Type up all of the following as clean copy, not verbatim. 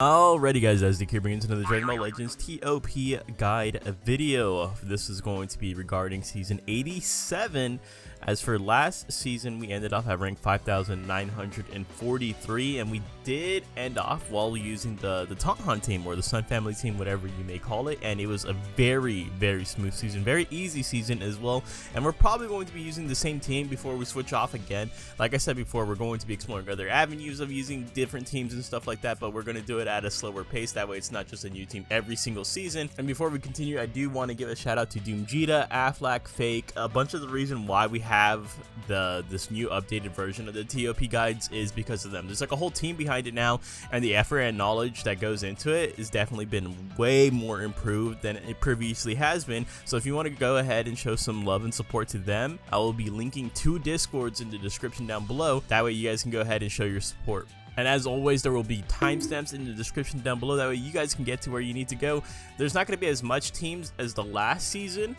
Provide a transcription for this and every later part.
Alrighty guys, as Nick here brings another Dragon Ball Legends TOP guide video. This is going to be regarding season 87. As for last season, we ended off at rank 5,943, and we did end off while using the Taunthan team, or the Sun Family team, whatever you may call it, and it was a very smooth season, very easy season as well, and we're probably going to be using the same team before we switch off again. Like I said before, we're going to be exploring other avenues of using different teams and stuff like that, but we're going to do it at a slower pace. That way it's not just a new team every single season. And before we continue, I do want to give a shout out to doomgeta, Aflac, Fake. A bunch of the reason why we have this new updated version of the TOP guides is because of them. There's like a whole team behind it now, and the effort and knowledge that goes into it has definitely been way more improved than it previously has been. So if you want to go ahead and show some love and support to them, I will be linking 2 Discords in the description down below. That way you guys can go ahead and show your support. And as always, there will be timestamps in the description down below. That way you guys can get to where you need to go. There's not going to be as much teams as the last season,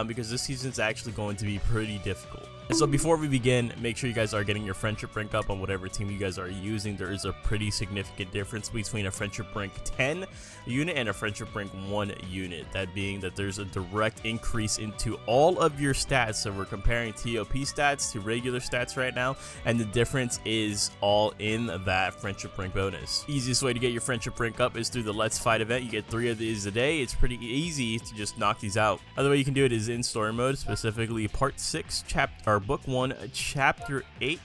because this season is actually going to be pretty difficult. And so before we begin, make sure you guys are getting your friendship rank up on whatever team you guys are using. There is a pretty significant difference between a friendship rank 10 unit and a friendship rank 1 unit. That being that there's a direct increase into all of your stats. So we're comparing TOP stats to regular stats right now, and the difference is all in that friendship rank bonus. Easiest way to get your friendship rank up is through the Let's Fight event. You get 3 of these a day. It's pretty easy to just knock these out. Other way you can do it is in story mode, specifically part 6 chapter, or book 1 chapter 8.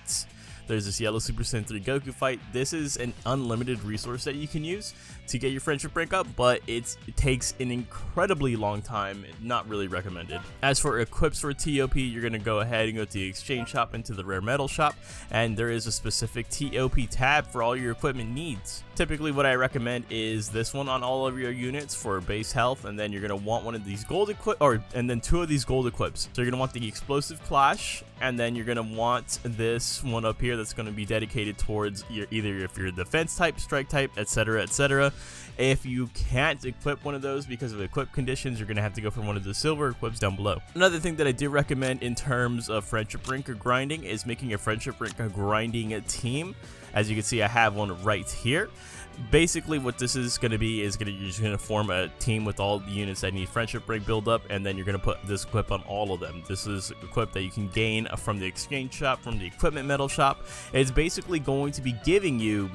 There's this yellow Super Saiyan 3 Goku fight. This is an unlimited resource that you can use to get your friendship rank up, but it takes an incredibly long time. Not really recommended. As for equips for TOP, you're going to go ahead and go to the exchange shop, into the rare metal shop, and there is a specific TOP tab for all your equipment needs. Typically what I recommend is this one on all of your units for base health, and then you're going to want one of these gold and then 2 of these gold equips. So you're going to want the explosive clash, and then you're going to want this one up here that's going to be dedicated towards your, either if you're defense type, strike type, etc, etc. If you can't equip one of those because of equip conditions, you're going to have to go for one of the silver equips down below. Another thing that I do recommend in terms of friendship rank or grinding is making a friendship rank a grinding team. As you can see, I have one right here. Basically what this is going to be is you're just going to form a team with all the units that need friendship rank build up, and then you're going to put this equip on all of them. This is equip that you can gain from the exchange shop, from the equipment metal shop. It's basically going to be giving you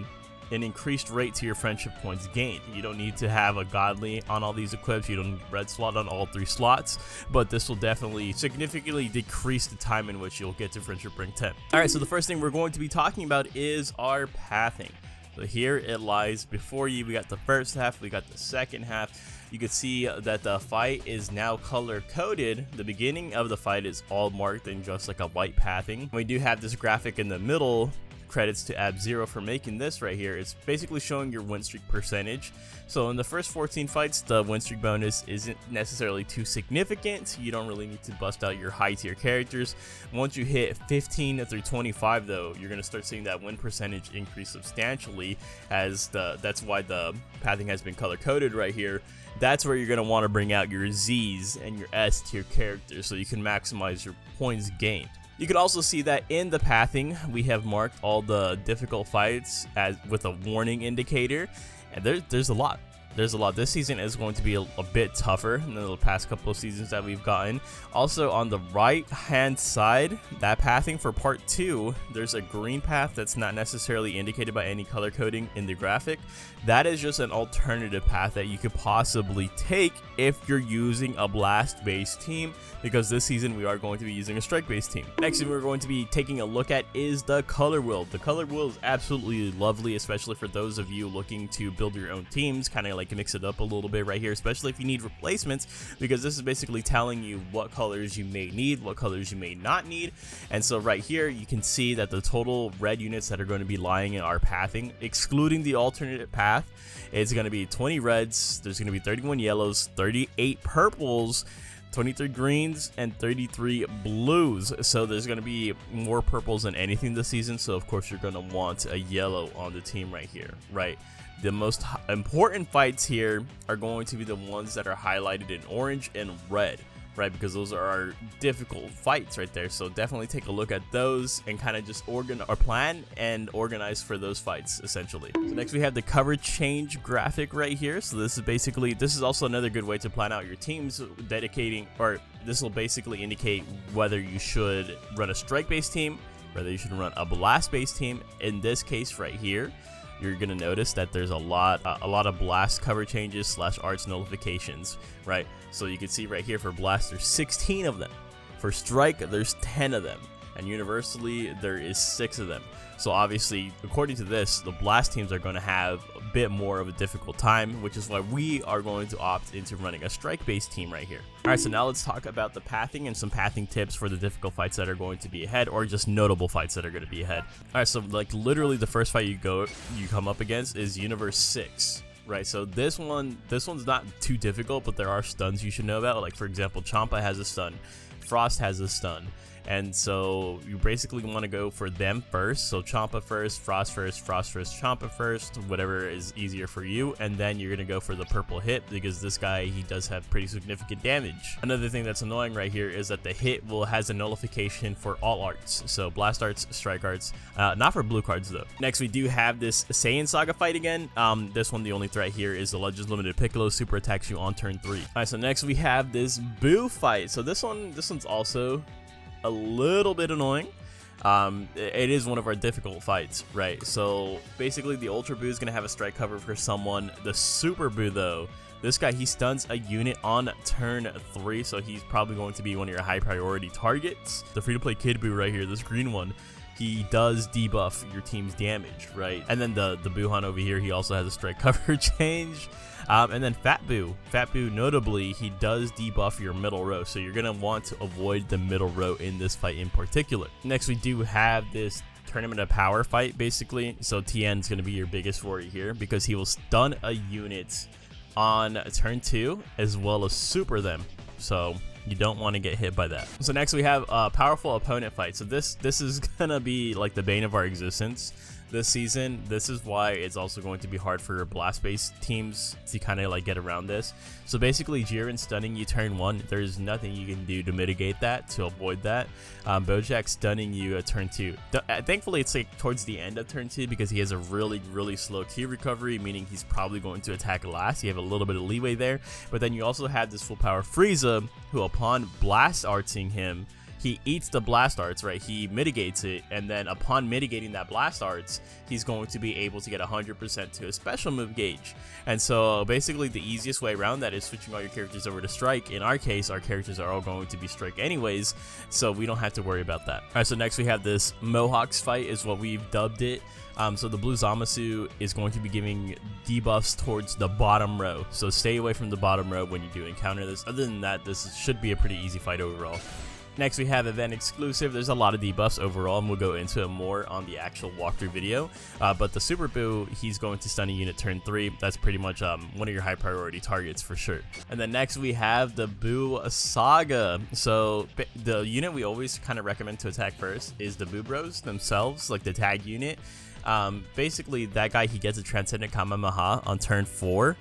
an increased rate to your friendship points gained. You don't need to have a godly on all these equips. You don't need red slot on all 3 slots, but this will definitely significantly decrease the time in which you'll get to friendship rank 10. Alright, so the first thing we're going to be talking about is our pathing. So here it lies before you. We got the first half, we got the second half. You can see that the fight is now color coded. The beginning of the fight is all marked in just like a white pathing. We do have this graphic in the middle. Credits to Ab-Zero for making this right here. It's basically showing your win streak percentage. So in the first 14 fights, the win streak bonus isn't necessarily too significant. You don't really need to bust out your high tier characters. Once you hit 15 through 25 though, you're going to start seeing that win percentage increase substantially, as that's why the pathing has been color coded right here. That's where you're going to want to bring out your Z's and your S tier characters so you can maximize your points gained. You can also see that in the pathing, we have marked all the difficult fights with a warning indicator, and there's a lot. There's a lot. This season is going to be a bit tougher than the past couple of seasons that we've gotten. Also, on the right hand side, that pathing for part 2, there's a green path that's not necessarily indicated by any color coding in the graphic. That is just an alternative path that you could possibly take if you're using a blast based team, because this season we are going to be using a strike based team. Next thing we're going to be taking a look at is the color wheel. The color wheel is absolutely lovely, especially for those of you looking to build your own teams, kind of like mix it up a little bit right here, especially if you need replacements, because this is basically telling you what colors you may need, what colors you may not need. And so right here you can see that the total red units that are going to be lying in our pathing, excluding the alternate path, is going to be 20 reds, there's going to be 31 yellows, 38 purples, 23 greens, and 33 blues. So there's going to be more purples than anything this season, so of course you're going to want a yellow on the team right here, right? The most important fights here are going to be the ones that are highlighted in orange and red. right? Because those are our difficult fights right there. So definitely take a look at those and kind of just plan and organize for those fights essentially. So next we have the cover change graphic right here. So this is also another good way to plan out your teams, this will basically indicate whether you should run a strike based team, whether you should run a blast based team. In this case right here, you're gonna notice that there's a lot of blast cover changes / arts nullifications, right? So you can see right here for blast there's 16 of them, for strike there's 10 of them, and universally there is 6 of them. So obviously, according to this, the blast teams are going to have a bit more of a difficult time, which is why we are going to opt into running a strike-based team right here. Alright, so now let's talk about the pathing and some pathing tips for the difficult fights that are going to be ahead, or just notable fights that are going to be ahead. Alright, so like literally the first fight you come up against is Universe 6. Right, so this one's not too difficult, but there are stuns you should know about. Like for example, Champa has a stun, Frost has a stun, and so you basically want to go for them first. So Champa first, Frost first, Champa first, whatever is easier for you, and then you're gonna go for the purple hit because this guy, he does have pretty significant damage. Another thing that's annoying right here is that the hit has a nullification for all arts, so blast arts, strike arts, not for blue cards though. Next we do have this Saiyan Saga fight again. This one, the only threat here is the Legends Limited Piccolo super attacks you on turn 3. Alright, so next we have this Boo fight. So this one's also a little bit annoying. It is one of our difficult fights, right? So basically the Ultra Boo is going to have a strike cover for someone. The Super Boo though, this guy, he stuns a unit on turn 3, so he's probably going to be one of your high priority targets. The free-to-play Kid Boo right here, this green one, he does debuff your team's damage, right? And then the Boohan over here, he also has a strike cover change. And then Fat Boo notably, he does debuff your middle row, so you're gonna want to avoid the middle row in this fight in particular. Next we do have this Tournament of Power fight basically. So Tien is gonna be your biggest worry here because he will stun a unit on turn 2 as well as super them, so you don't want to get hit by that. So next we have a powerful opponent fight. So this is gonna be like the bane of our existence this season. This is why it's also going to be hard for blast-based teams to kind of like get around this. So basically, Jiren stunning you turn 1, there's nothing you can do to mitigate that, to avoid that. Bojack stunning you at turn 2. Thankfully, it's like towards the end of turn 2 because he has a really slow Ki recovery, meaning he's probably going to attack last. You have a little bit of leeway there. But then you also have this full power Frieza, who upon blast artsing him, he eats the blast arts, right? He mitigates it, and then upon mitigating that blast arts, he's going to be able to get 100% to a special move gauge. And so basically the easiest way around that is switching all your characters over to strike. In our case, our characters are all going to be strike anyways, so we don't have to worry about that. Alright, so next we have this Mohawks fight is what we've dubbed it. So the blue Zamasu is going to be giving debuffs towards the bottom row, so stay away from the bottom row when you do encounter this. Other than that, this should be a pretty easy fight overall. Next we have event exclusive. There's a lot of debuffs overall, and we'll go into it more on the actual walkthrough video. But the Super Boo, he's going to stun a unit turn 3. That's pretty much one of your high priority targets for sure. And then next we have the Boo Saga. So the unit we always kind of recommend to attack first is the Boo Bros themselves, like the tag unit. Basically that guy, he gets a Transcendent Kamehameha on turn 4.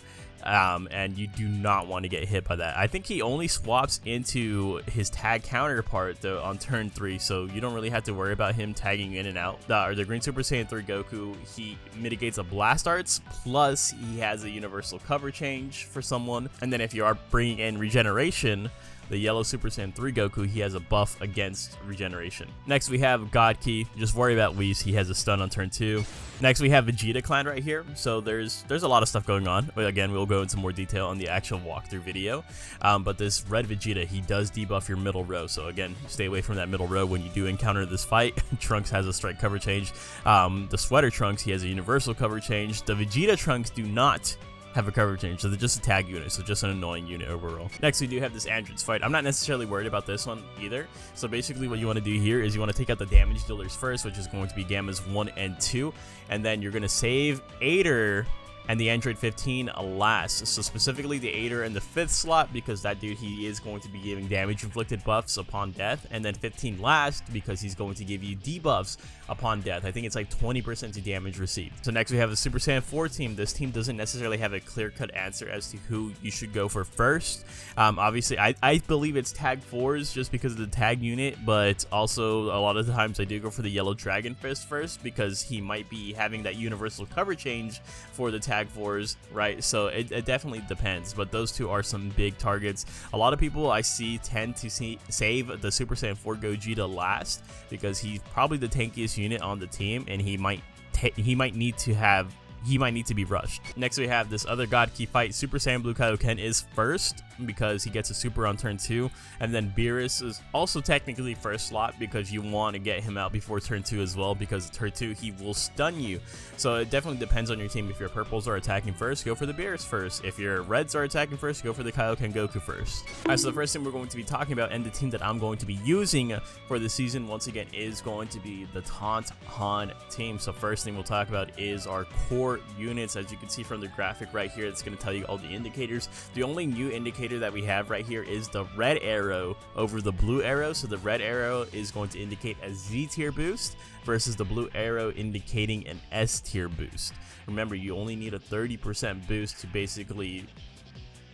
And you do not want to get hit by that. I think he only swaps into his tag counterpart though on turn 3, so you don't really have to worry about him tagging in and out. Or the Green Super Saiyan 3 Goku, he mitigates a blast arts, plus he has a universal cover change for someone. And then if you are bringing in regeneration, the yellow Super Saiyan 3 Goku, he has a buff against regeneration. Next we have God Ki. Just worry about Whis, he has a stun on turn 2. Next we have Vegeta Clan right here. So there's a lot of stuff going on. Again, we'll go into more detail on the actual walkthrough video. But this red Vegeta, he does debuff your middle row. So again, stay away from that middle row when you do encounter this fight. Trunks has a strike cover change. The Sweater Trunks, he has a universal cover change. The Vegeta Trunks do not have a cover change, so they're just a tag unit, so just an annoying unit overall. Next we do have this Androids fight. I'm not necessarily worried about this one either. So basically what you want to do here is you want to take out the damage dealers first, which is going to be Gammas 1 and 2, and then you're going to save Aider and the Android 15 last. So specifically the 8er in the 5th slot, because that dude, he is going to be giving damage inflicted buffs upon death, and then 15 last because he's going to give you debuffs upon death. I think it's like 20% to damage received. So next we have the Super Saiyan 4 team. This team doesn't necessarily have a clear-cut answer as to who you should go for first. Obviously I believe it's tag 4s just because of the tag unit, but also a lot of the times I do go for the yellow Dragon Fist first because he might be having that universal cover change for the tag 4s, right? So it definitely depends, but those two are some big targets. A lot of people I see tend to save the Super Saiyan 4 Gogeta last because he's probably the tankiest unit on the team, and he might need to be rushed. Next we have this other God Key fight. Super Saiyan Blue Kaioken is first because he gets a super on turn 2, and then Beerus is also technically first slot because you want to get him out before turn 2 as well, because turn 2 he will stun you. So it definitely depends on your team. If your purples are attacking first, go for the Beerus first. If your reds are attacking first, go for the Kaioken Goku first. Alright, so the first thing we're going to be talking about, and the team that I'm going to be using for the season once again, is going to be the Taunthan team. So first thing we'll talk about is our core units. As you can see from the graphic right here, it's going to tell you all the indicators. The only new indicator that we have right here is the red arrow over the blue arrow. So the red arrow is going to indicate a Z tier boost versus the blue arrow indicating an S tier boost. Remember, you only need a 30% boost to basically,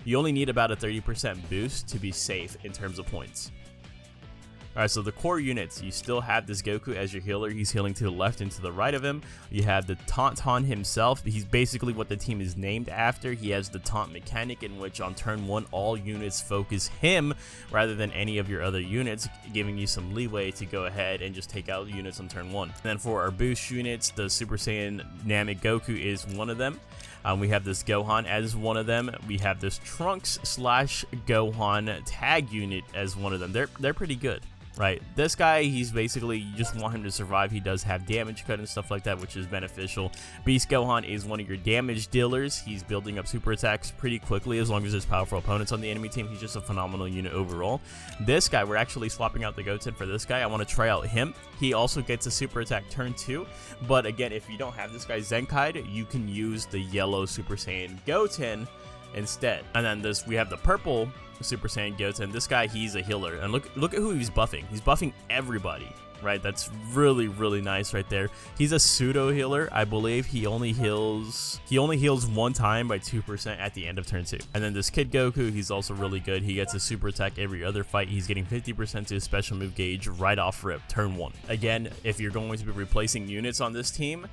you only need about a 30% boost to be safe in terms of points. Alright, so the core units, you still have this Goku as your healer. He's healing to the left and to the right of him. You have the Taunthan himself. He's basically what the team is named after. He has the taunt mechanic, in which on turn 1 all units focus him rather than any of your other units, giving you some leeway to go ahead and just take out units on turn 1. And then for our boost units, the Super Saiyan Namek Goku is one of them. We have this Gohan as one of them. We have this Trunks / Gohan tag unit as one of them. They're pretty good. Right, this guy, he's basically, you just want him to survive. He does have damage cut and stuff like that, which is beneficial. Beast Gohan is one of your damage dealers. He's building up super attacks pretty quickly as long as there's powerful opponents on the enemy team. He's just a phenomenal unit overall. This guy, we're actually swapping out the Goten for this guy. I want to try out him. He also gets a super attack turn 2, but again, if you don't have this guy Zenkai'd, you can use the yellow Super Saiyan Goten instead. And then we have the purple Super Saiyan Goten. This guy, he's a healer, and look at who he's buffing. He's buffing everybody, right? That's really nice right there. He's a pseudo healer. I believe he only heals one time by 2% at the end of turn 2. And then this Kid Goku, he's also really good. He gets a super attack every other fight. He's getting 50% to his special move gauge right off rip turn 1. Again, if you're going to be replacing units on this team,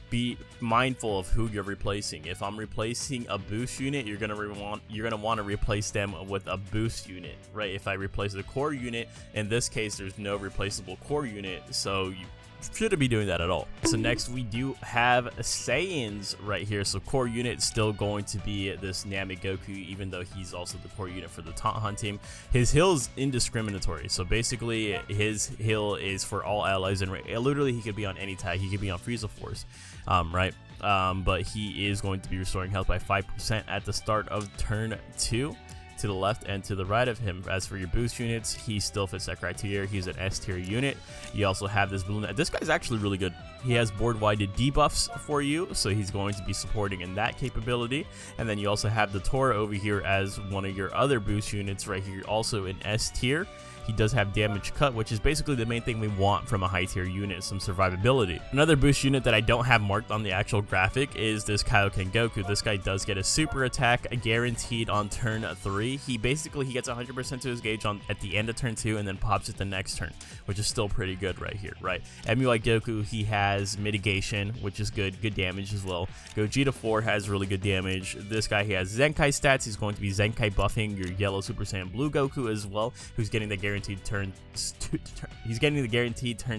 be mindful of who you're replacing. If I'm replacing a boost unit, you're gonna want to replace them with a boost unit, right? If I replace the core unit, in this case, there's no replaceable core unit, so you shouldn't be doing that at all. So next we do have Saiyans right here. So core unit still going to be this Namek Goku, even though he's also the core unit for the Taunthan team. His heal is indiscriminatory, so basically his heal is for all allies, and literally he could be on any tag. He could be on Frieza Force, right? But he is going to be restoring health by 5% at the start of turn 2 to the left and to the right of him. As for your boost units, he still fits that criteria. He's an S tier unit. You also have this Blue Knight. This guy's actually really good. He has board-wide debuffs for you, so he's going to be supporting in that capability. And then you also have the Tora over here as one of your other boost units right here, also in S tier. He does have damage cut, which is basically the main thing we want from a high tier unit, some survivability. Another boost unit that I don't have marked on the actual graphic is this Kaioken Goku. This guy does get a super attack guaranteed on turn 3. He gets 100% to his gauge at the end of turn 2 and then pops it the next turn, which is still pretty good right here, right? MUI Goku, he has mitigation, which is good damage as well. Gogeta 4 has really good damage. This guy, he has Zenkai stats. He's going to be Zenkai buffing your yellow Super Saiyan Blue Goku as well, who's getting the guaranteed turn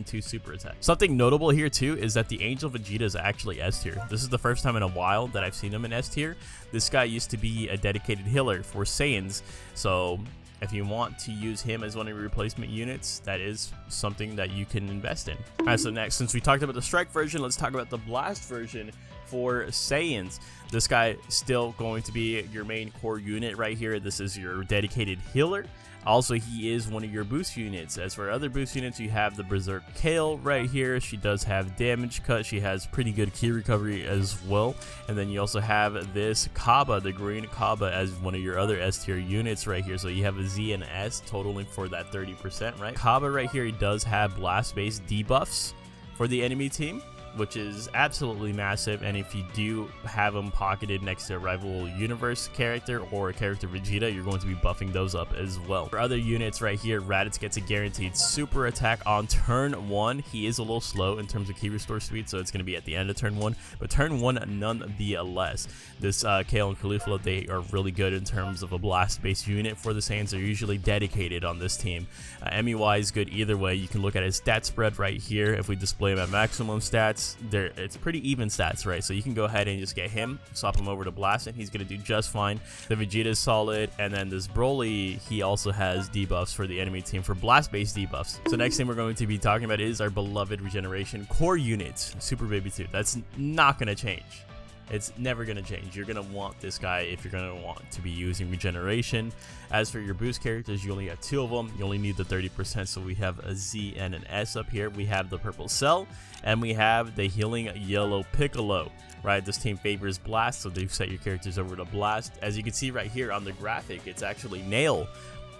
2 super attack. Something notable here too is that the Angel Vegeta is actually S tier. This is the first time in a while that I've seen him in S tier. This guy used to be a dedicated healer for Saiyans, so if you want to use him as one of your replacement units, that is something that you can invest in. Alright, so next, since we talked about the Strike version, let's talk about the Blast version. For Saiyans, this guy still going to be your main core unit right here. This is your dedicated healer. Also, he is one of your boost units. As for other boost units, you have the Berserk Kale right here. She does have damage cut. She has pretty good key recovery as well. And then you also have this Kaba, the green Kaba, as one of your other S tier units right here. So you have a Z and S totaling for that 30%, right? Kaba right here, he does have blast-based debuffs for the enemy team, which is absolutely massive. And if you do have them pocketed next to a rival universe character or a character Vegeta, you're going to be buffing those up as well. For other units right here, Raditz gets a guaranteed super attack on turn 1. He is a little slow in terms of key restore speed, so it's going to be at the end of turn 1, but turn 1 nonetheless. This Kale and Caulifla, they are really good in terms of a blast based unit for the Saiyans. They're usually dedicated on this team. MEY is good either way. You can look at his stat spread right here. If we display him at maximum stats, it's pretty even stats, right? So you can go ahead and just get him, swap him over to Blast, and he's going to do just fine. The Vegeta is solid, and then this Broly, he also has debuffs for the enemy team for blast-based debuffs. So next thing we're going to be talking about is our beloved Regeneration core units, Super Baby 2. That's not going to change. It's never going to change. You're going to want this guy if you're going to want to be using Regeneration. As for your boost characters, you only have 2 of them. You only need the 30%, so we have a Z and an S up here. We have the purple Cell, and we have the healing yellow Piccolo. Right, this team favors Blast, so they've set your characters over to Blast. As you can see right here on the graphic, it's actually Nail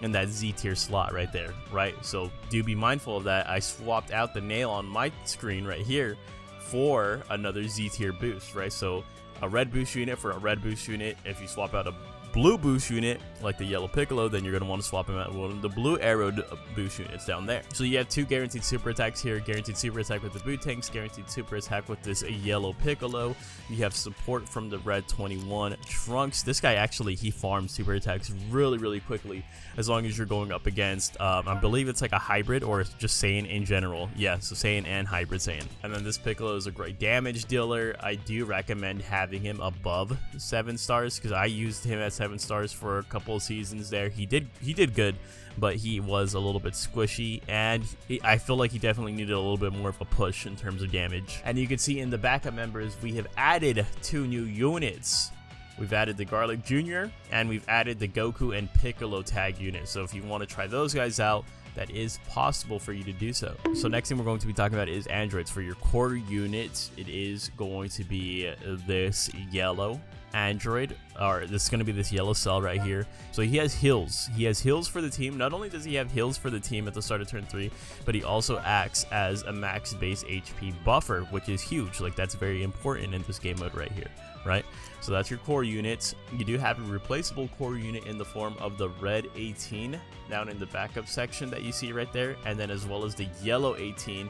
in that Z tier slot right there, right? So do be mindful of that. I swapped out the Nail on my screen right here for another Z tier boost, right? So a red boost unit for a red boost unit. If you swap out a blue boost unit like the yellow Piccolo, then you're going to want to swap him out with one of the blue arrowed boost units down there. So you have 2 guaranteed super attacks here. Guaranteed super attack with the boot tanks, guaranteed super attack with this yellow Piccolo. You have support from the red 21 Trunks. This guy actually, he farms super attacks really quickly, as long as you're going up against I believe it's like a hybrid or just Saiyan in general. Yeah, so Saiyan and hybrid Saiyan. And then this Piccolo is a great damage dealer. I do recommend having him above 7 stars because I used him at 7 stars for a couple of seasons there. He did good, but he was a little bit squishy, and I feel like he definitely needed a little bit more of a push in terms of damage. And you can see in the backup members, we have added 2 new units. We've added the Garlick Jr. and we've added the Goku and Piccolo tag unit. So if you want to try those guys out, that is possible for you to do so. So next thing we're going to be talking about is androids. For your core unit, it is going to be this yellow android, or this is going to be this yellow cell right here. So he has heals. He has heals for the team. Not only does he have heals for the team at the start of turn 3, but he also acts as a max base HP buffer, which is huge. Like, that's very important in this game mode right here, right? So that's your core units. You do have a replaceable core unit in the form of the red 18 down in the backup section that you see right there, and then as well as the yellow 18.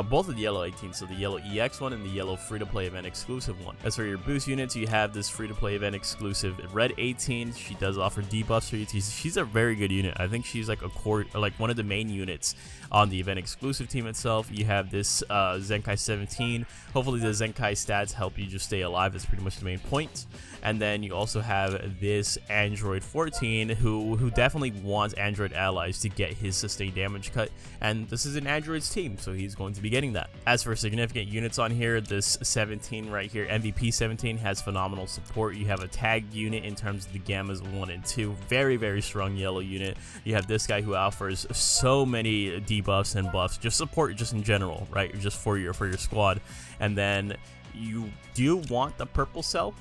Both of the yellow 18, so the yellow EX one and the yellow free-to-play event exclusive one. As for your boost units, you have this free-to-play event exclusive red 18. She does offer debuffs for you. She's a very good unit. I think she's like a core, like one of the main units on the event exclusive team itself. You have this Zenkai 17. Hopefully the Zenkai stats help you just stay alive. That's pretty much the main point. And then you also have this Android 14 who definitely wants Android allies to get his sustained damage cut, and this is an Android's team, so he's going to be getting that. As for significant units on here, this 17 right here, MVP 17, has phenomenal support. You have a tagged unit in terms of the Gammas 1 and 2, very strong yellow unit. You have this guy who offers so many debuffs and buffs, just support just in general, right? Just for your squad. And then you do want the purple cell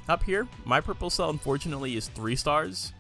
up here. My purple cell unfortunately is 3 stars.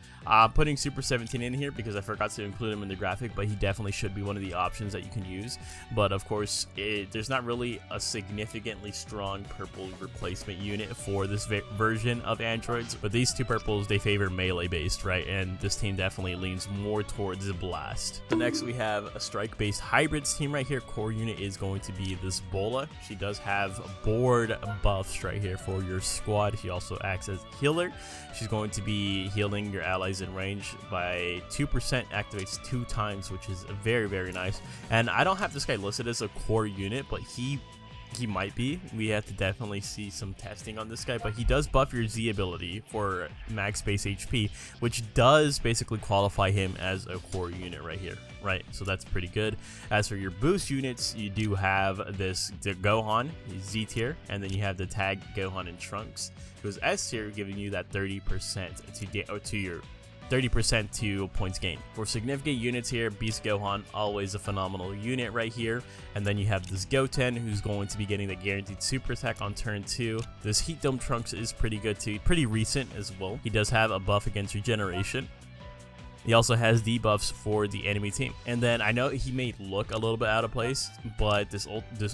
Putting Super 17 in here because I forgot to include him in the graphic, but he definitely should be one of the options that you can use. But of course, there's not really a significantly strong purple replacement unit for this version of androids, but these 2 purples, they favor melee based, right? And this team definitely leans more towards the blast. So next we have a strike based hybrids team right here. Core unit is going to be this Bola. She does have board buffs right here for your squad. She also acts as healer. She's going to be healing your allies in range by 2%, activates 2 times, which is very nice. And I don't have this guy listed as a core unit, but he he might be. We have to definitely see some testing on this guy, but he does buff your Z ability for max base HP, which does basically qualify him as a core unit right here, right? So that's pretty good. As for your boost units, you do have the Gohan, Z tier, and then you have the tag Gohan and Trunks, who's S tier, giving you that 30% to your 30% to points gained. For significant units here, Beast Gohan, always a phenomenal unit right here. And then you have this Goten, who's going to be getting the guaranteed super attack on turn 2. This Heat Dome Trunks is pretty good too, pretty recent as well. He does have a buff against Regeneration. He also has debuffs for the enemy team. And then I know he may look a little bit out of place, but this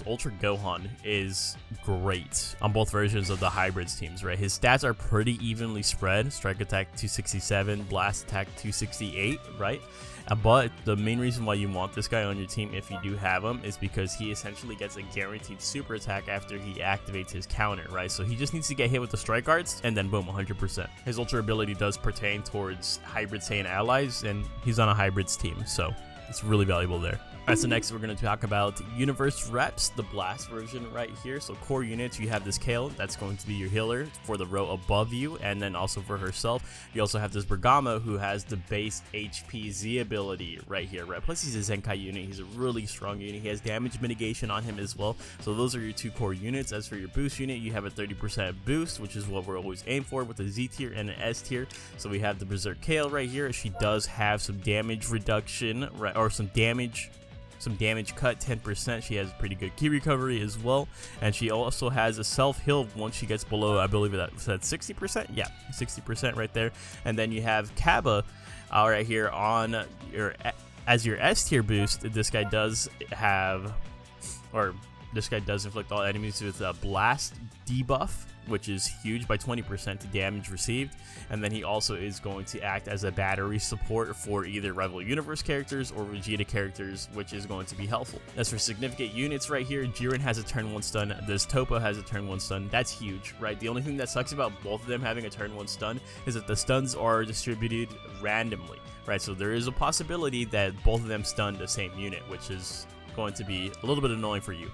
Ultra Gohan is great on both versions of the hybrids teams, right? His stats are pretty evenly spread. Strike attack 267, blast attack 268, right? But the main reason why you want this guy on your team, if you do have him, is because he essentially gets a guaranteed super attack after he activates his counter, right? So he just needs to get hit with the strike arts, and then boom, 100%. His ultra ability does pertain towards hybrid Saiyan allies, and he's on a hybrids team, so it's really valuable there. Alright, so next we're going to talk about Universe Reps, the Blast version right here. So core units, you have this Kale, that's going to be your healer for the row above you, and then also for herself. You also have this Bergamo, who has the base HP Z ability right here, right? Plus he's a Zenkai unit, he's a really strong unit, he has damage mitigation on him as well. So those are your two core units. As for your boost unit, you have a 30% boost, which is what we're always aiming for with a Z tier and an S tier. So we have the Berserk Kale right here. She does have some damage reduction, right, or some damage cut, 10%. She has pretty good key recovery as well, and she also has a self heal once she gets below, I believe that's 60%. Yeah, 60% right there. And then you have Kaba right here on your as your S tier boost. This guy does inflict all enemies with a blast debuff, which is huge by 20% to damage received. And then he also is going to act as a battery support for either Rival Universe characters or Vegeta characters, which is going to be helpful. As for significant units right here, Jiren has a turn 1 stun, this Toppo has a turn 1 stun. That's huge, right? The only thing that sucks about both of them having a turn 1 stun is that the stuns are distributed randomly, right? So there is a possibility that both of them stun the same unit, which is going to be a little bit annoying for you.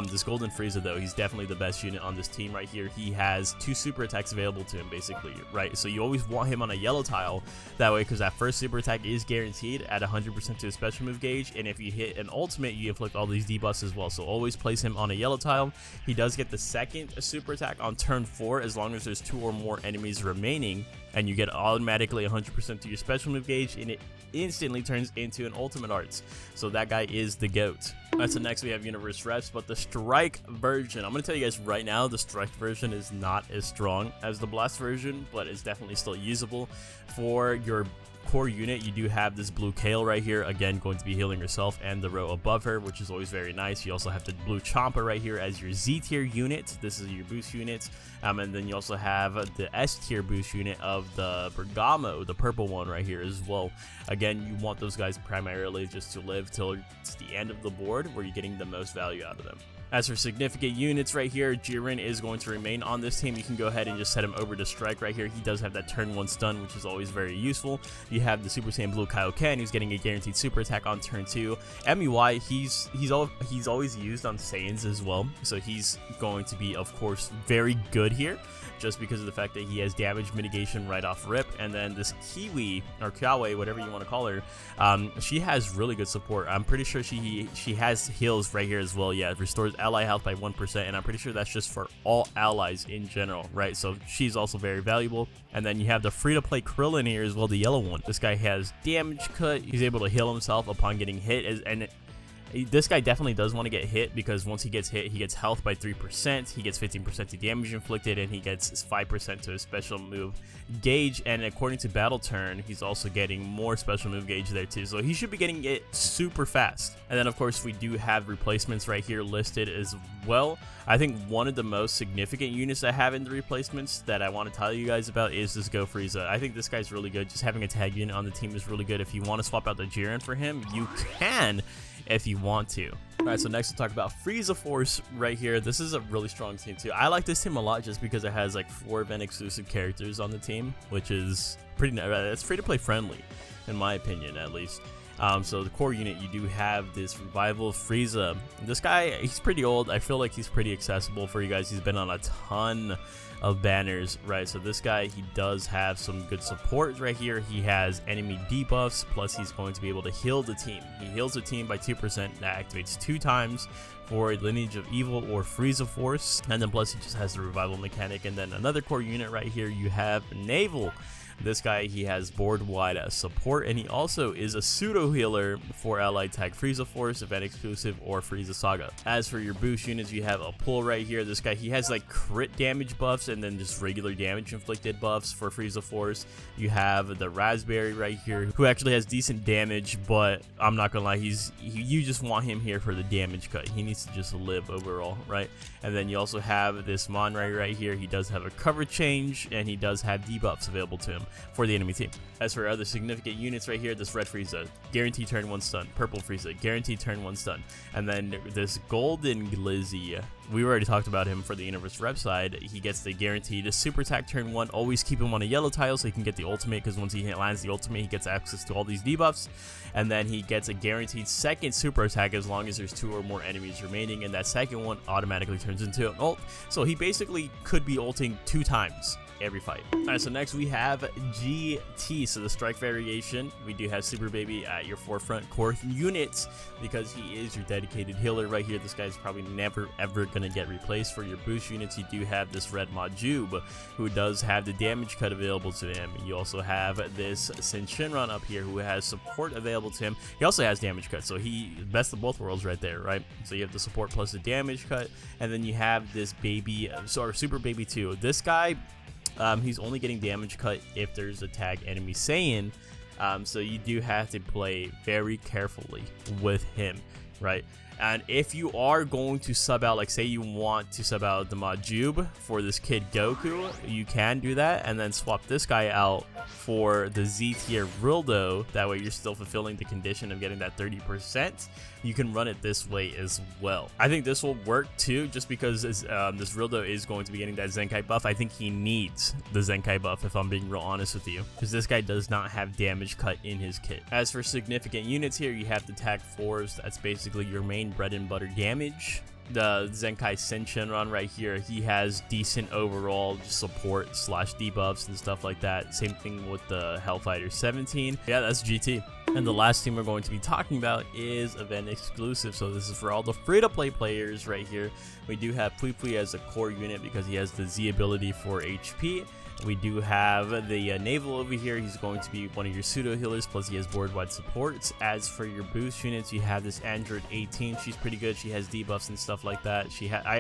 This Golden Frieza, though, he's definitely the best unit on this team right here. He has 2 super attacks available to him, basically, right? So you always want him on a yellow tile that way, because that first super attack is guaranteed at 100% to his special move gauge, and if you hit an ultimate, you inflict all these debuffs as well. So always place him on a yellow tile. He does get the second super attack on turn 4 as long as there's 2 or more enemies remaining, and you get automatically 100% to your special move gauge, and it instantly turns into an ultimate arts. So that guy is the GOAT. Alright, so next we have Universe Reps, but the Strike version, I'm going to tell you guys right now, the Strike version is not as strong as the Blast version, but it's definitely still usable. For your core unit, you do have this blue Kale right here, again going to be healing herself and the row above her, which is always very nice. You also have the blue Champa right here as your Z tier unit. This is your boost units, and then you also have the S tier boost unit of the Bergamo, the purple one right here as well. Again, you want those guys primarily just to live till it's the end of the board where you're getting the most value out of them. As for significant units right here, Jiren is going to remain on this team. You can go ahead and just set him over to Strike right here. He does have that turn 1 stun, which is always very useful. You have the Super Saiyan Blue Kaioken, who's getting a guaranteed super attack on turn 2. MUI, he's always used on Saiyans as well, so he's going to be, of course, very good here, just because of the fact that he has damage mitigation right off rip. And then this Kiwi, or Kiawe, whatever you want to call her, she has really good support. I'm pretty sure she has heals right here as well. Yeah, it restores ally health by 1%, and I'm pretty sure that's just for all allies in general, right? So she's also very valuable. And then you have the free-to-play Krillin here as well, the yellow one. This guy has damage cut. He's able to heal himself upon getting hit, and this guy definitely does want to get hit, because once he gets hit, he gets health by 3%, he gets 15% to damage inflicted, and he gets 5% to his special move gauge. And according to Battle Turn, he's also getting more special move gauge there too, so he should be getting it super fast. And then of course we do have replacements right here listed as well. I think one of the most significant units I have in the replacements that I want to tell you guys about is this Go Frieza. I think this guy's really good. Just having a tag unit on the team is really good. If you want to swap out the Jiren for him, you can if you want to. Alright, so next we'll talk about Frieza Force right here. This is a really strong team too. I like this team a lot just because it has like 4 event exclusive characters on the team, which is pretty, it's free to play friendly in my opinion at least. So the core unit, you do have this Revival Frieza. This guy, he's pretty old. I feel like he's pretty accessible for you guys. He's been on a ton of banners, right? So this guy, he does have some good support right here. He has enemy debuffs, plus he's going to be able to heal the team. He heals the team by 2%. That activates 2 times for Lineage of Evil or Frieza Force, and then plus he just has the revival mechanic. And then another core unit right here, you have Naval. This guy, he has board-wide support, and he also is a pseudo-healer for allied tag Frieza Force, event exclusive, or Frieza Saga. As for your boost units, you have a pull right here. This guy, he has like crit damage buffs and then just regular damage inflicted buffs for Frieza Force. You have the Raspberry right here, who actually has decent damage, but I'm not gonna lie, you just want him here for the damage cut. He needs to just live overall, right? And then you also have this Monray right here. He does have a cover change, and he does have debuffs available to him for the enemy team. As for other significant units right here, this red Frieza, guaranteed turn 1 stun. Purple Frieza, guaranteed turn 1 stun. And then this golden Glizzy, we already talked about him for the Universe Rep side. He gets the guaranteed super attack turn 1. Always keep him on a yellow tile so he can get the ultimate, because once he lands the ultimate, he gets access to all these debuffs. And then he gets a guaranteed second super attack as long as there's 2 or more enemies remaining, and that second one automatically turns into an ult. So he basically could be ulting 2 times every fight. Alright, so next we have GT, so the strike variation. We do have Super Baby at your forefront core units because he is your dedicated healer right here. This guy's probably never ever gonna get replaced. For your boost units, you do have this red Majub, who does have the damage cut available to him. You also have this Senshinran up here, who has support available to him. He also has damage cut, so he best of both worlds right there, right? So you have the support plus the damage cut, and then you have this baby, or Super Baby 2. This guy, he's only getting damage cut if there's a tag enemy Saiyan, so you do have to play very carefully with him, right? And if you are going to sub out, like say you want to sub out the Majub for this kid Goku, you can do that and then swap this guy out for the Z tier Rildo. That way you're still fulfilling the condition of getting that 30%. You can run it this way as well. I think this will work too, just because this Rildo is going to be getting that Zenkai buff. I think he needs the Zenkai buff, if I'm being real honest with you, because this guy does not have damage cut in his kit. As for significant units here, you have the tag 4s. That's basically your main bread and butter damage. The Zenkai Senshinran right here, he has decent overall support slash debuffs and stuff like that. Same thing with the Hellfighter 17. Yeah, that's GT. And the last team we're going to be talking about is event exclusive. So this is for all the free-to-play players right here. We do have Pui Pui as a core unit because he has the Z ability for HP. We do have the Naval over here. He's going to be one of your pseudo healers, plus he has board-wide supports. As for your boost units, you have this Android 18. She's pretty good. She has debuffs and stuff like that.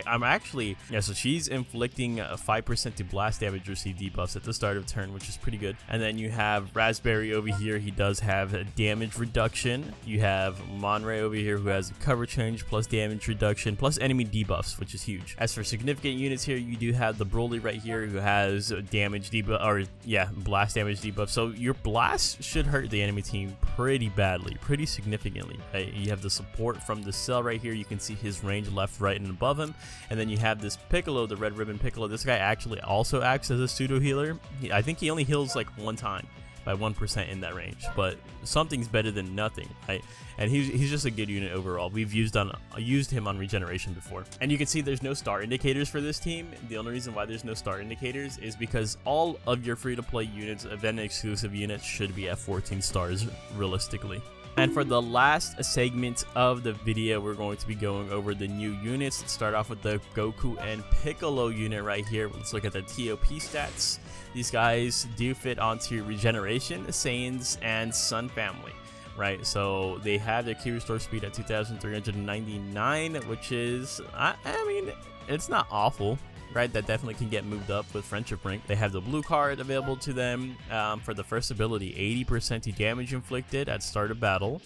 I'm actually, yeah, so she's inflicting a 5% to blast damage receive debuffs at the start of turn, which is pretty good. And then you have Raspberry over here. He does have a damage reduction. You have Monray over here, who has a cover change plus damage reduction plus enemy debuffs, which is huge. As for significant units here, you do have the Broly right here, who has damage debuff, or yeah, blast damage debuff. So your blast should hurt the enemy team pretty badly, pretty significantly, right? You have the support from the cell right here. You can see his range left, right, and above him. And then you have this Piccolo, the red ribbon Piccolo. This guy actually also acts as a pseudo healer. I think he only heals like 1 time by 1% in that range, but something's better than nothing, right? And he's just a good unit overall. We've used him on Regeneration before. And you can see there's no star indicators for this team. The only reason why there's no star indicators is because all of your free-to-play units, event exclusive units, should be at 14 stars realistically. And for the last segment of the video, we're going to be going over the new units. Let's start off with the Goku and Piccolo unit right here. Let's look at the ToP stats. These guys do fit onto your Regeneration, Saiyans, and Sun family, right? So they have their key restore speed at 2,399, which is, I mean, it's not awful, right? That definitely can get moved up with Friendship Rank. They have the blue card available to them for the first ability, 80% to damage inflicted at start of battle,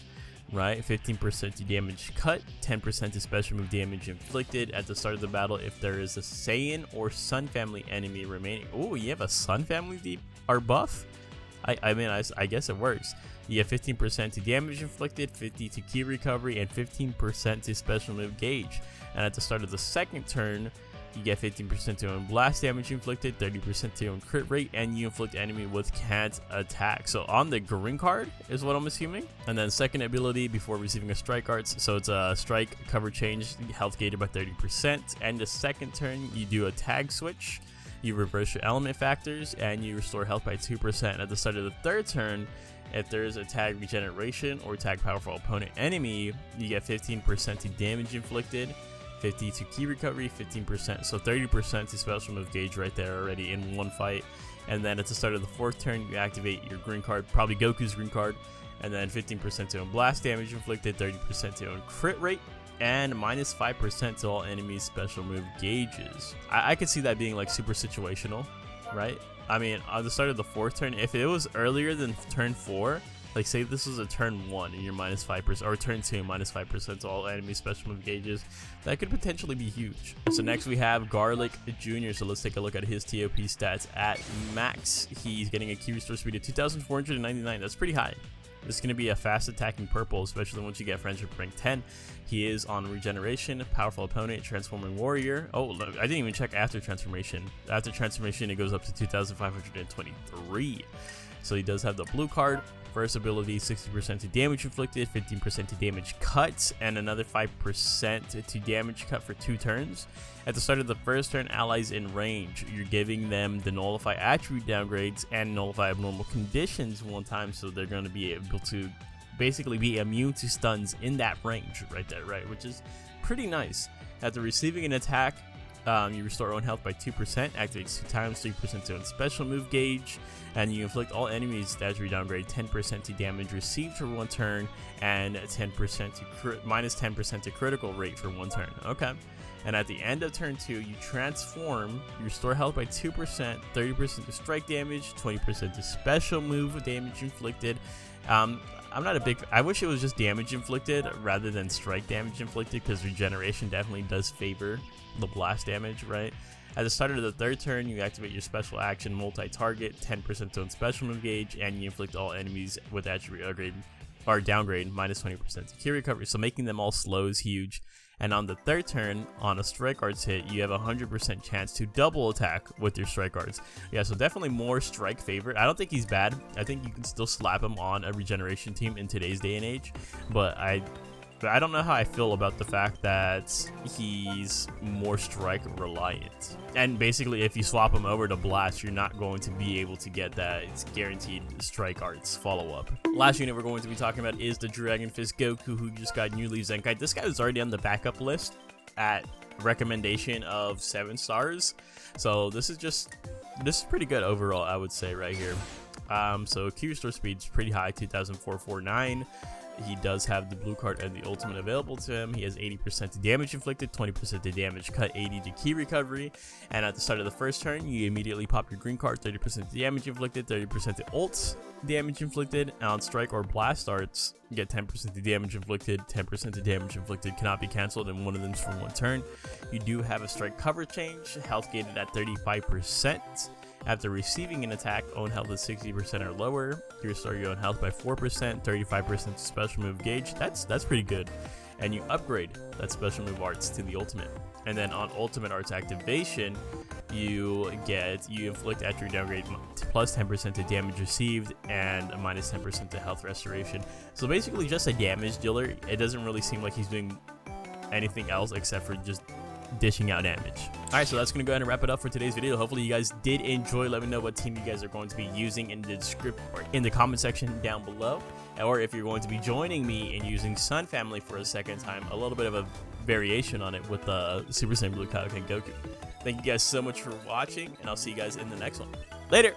right? 15% to damage cut, 10% to special move damage inflicted at the start of the battle if there is a Saiyan or Sun family enemy remaining. Oh, you have a Sun family buff? I mean, I guess it works. You have 15% to damage inflicted, 50% to key recovery, and 15% to special move gauge. And at the start of the second turn, you get 15% to own blast damage inflicted, 30% to own crit rate, and you inflict enemy with can't attack. So on the green card is what I'm assuming. And then second ability before receiving a strike arts. So it's a strike, cover change, health gated by 30%. And the second turn, you do a tag switch. You reverse your element factors, and you restore health by 2%. At the start of the third turn, if there is a tag regeneration or tag powerful opponent enemy, you get 15% to damage inflicted, 50 to key recovery, 15%, so 30% to special move gauge right there already in one fight. And then at the start of the fourth turn, you activate your green card, probably Goku's green card, and then 15% to own blast damage inflicted, 30% to own crit rate, and -5% to all enemies special move gauges. I could see that being like super situational, right? I mean, on the start of the fourth turn, if it was earlier than turn 4, like say this was a turn 1 and you're -5%, or turn 2 -5% to all enemy special move gauges, that could potentially be huge. So next we have Garlick Jr. So let's take a look at his ToP stats at max. He's getting a key restore speed of 2,499. That's pretty high. This is going to be a fast attacking purple, especially once you get friendship rank 10. He is on Regeneration, powerful opponent, transforming warrior. Oh, look, I didn't even check after transformation. After transformation, it goes up to 2,523. So he does have the blue card. First ability, 60% to damage inflicted, 15% to damage cut, and another 5% to damage cut for 2 turns. At the start of the first turn, allies in range, you're giving them the nullify attribute downgrades and nullify abnormal conditions one time, so they're going to be able to basically be immune to stuns in that range right there, right? Which is pretty nice. After receiving an attack, you restore own health by 2%, activates 2 times, 3% to own special move gauge, and you inflict all enemies attribute downgrade 10% to damage received for 1 turn, and 10% to -10% to critical rate for 1 turn. Okay. And at the end of turn 2, you transform, you restore health by 2%, 30% to strike damage, 20% to special move damage inflicted. I'm not a big, I wish it was just damage inflicted rather than strike damage inflicted, because regeneration definitely does favor the blast damage, right? At the start of the third turn, you activate your special action multi-target, 10% to own special move gauge, and you inflict all enemies with attribute upgrade or downgrade -20% to key recovery. So making them all slow is huge. And on the third turn, on a strike arts hit, you have a 100% chance to double attack with your strike arts. Yeah, so definitely more strike favorite. I don't think he's bad. I think you can still slap him on a regeneration team in today's day and age, but I don't know how I feel about the fact that he's more strike reliant. And basically, if you swap him over to blast, you're not going to be able to get that. It's guaranteed strike arts follow up. Last unit we're going to be talking about is the Dragon Fist Goku, who just got newly zenkai. This guy was already on the backup list at recommendation of 7 stars. So this is pretty good overall, I would say right here. So key restore speed is pretty high, 2,449. He does have the blue card and the ultimate available to him. He has 80% to damage inflicted, 20% to damage cut, 80 to key recovery. And at the start of the first turn, you immediately pop your green card, 30% to damage inflicted, 30% to ult damage inflicted. And on strike or blast starts, you get 10% to damage inflicted, 10% to damage inflicted cannot be cancelled, and one of them is for 1 turn. You do have a strike cover change, health gated at 35%. After receiving an attack, own health is 60% or lower. You restore your own health by 4%, 35% to special move gauge. That's pretty good. And you upgrade that special move arts to the ultimate. And then on ultimate arts activation, you inflict attribute downgrade plus 10% to damage received and a -10% to health restoration. So basically just a damage dealer. It doesn't really seem like he's doing anything else except for just dishing out damage. Alright, so that's going to go ahead and wrap it up for today's video. Hopefully you guys did enjoy. Let me know what team you guys are going to be using in the description or in the comment section down below, or if you're going to be joining me in using Sun Family for a second time, a little bit of a variation on it with Super Saiyan Blue Kaioken Goku. Thank you guys so much for watching, and I'll see you guys in the next one. Later!